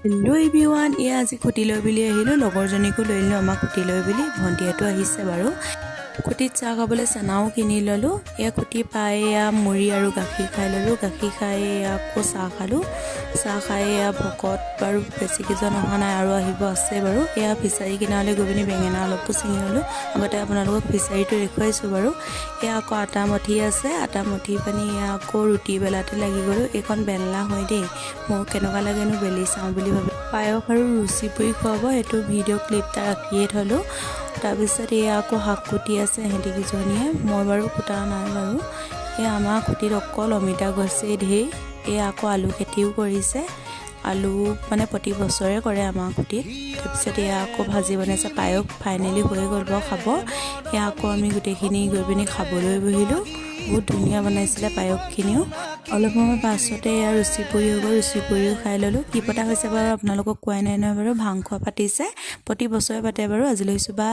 Hello' everyone, আজি খুটি লৈ বুলি আহিলোঁ। লগৰজনীকো লৈ আহিলোঁ আমাক খুটি লৈ বুলি। ভণ্টিহঁতো আহিছে বাৰু। খুটিত চাহ খাবলৈ চানাও কিনি ল'লোঁ। খুটি পাই মুড়ি আৰু গাখীৰ খাই ল'লোঁ। গাখীৰ খাই আকৌ চাহ খালোঁ। চাহ খাই ভকত বাৰু বেছিকেইজন অহা নাই আৰু আহিব আছে বাৰু। ফিচাৰী কিনাৰলৈ গৈ পিনি বেঙেনা অলপো ছিঙি ল'লোঁ। আগতে আপোনালোকক ফিচাৰীটো দেখুৱাইছোঁ বাৰু। আকৌ আটা মঠি আছে। আটা মঠি পানি আকৌ ৰুটি বেলাতে লাগি গ'লোঁ। এইখন বেলনা হয় দেই, মোৰ কেনেকুৱা লাগেনো বেলি চাওঁ বুলি ভাবি। পায়স আৰু লুচি পুৰি খুৱাব, সেইটো ভিডিঅ' ক্লিপ এটা ৰাখিয়ে থ'লোঁ। তাৰপিছত আকৌ শাক কুটি আছে সিহঁতিকেইজনীয়ে, মই বাৰু কুটা নাই বাৰু। আমাৰ খুটিত অকল অমিতা গছেই ধেৰ। আকৌ আলু খেতিও কৰিছে। আলু মানে প্ৰতি বছৰে কৰে আমাৰ খুটিত। তাৰপিছত আকৌ ভাজি বনাইছে। পায়স ফাইনেলি হৈ গ'ল বাৰু খাব। আকৌ আমি গোটেইখিনি গৈ পিনি খাবলৈ বহিলোঁ। বহুত ধুনীয়া বনাইছিলে পায়সখিনিও। অলপ সময় পাছতে লুচি পুৰি হৈ গ'ল। লুচি পুৰিও খাই ল'লোঁ। কি পতা হৈছে বাৰু আপোনালোকক কোৱাই নাই নহয় বাৰু। ভাং খোৱা পাতিছে, প্ৰতি বছৰে পাতে বাৰু। আজিলৈ বা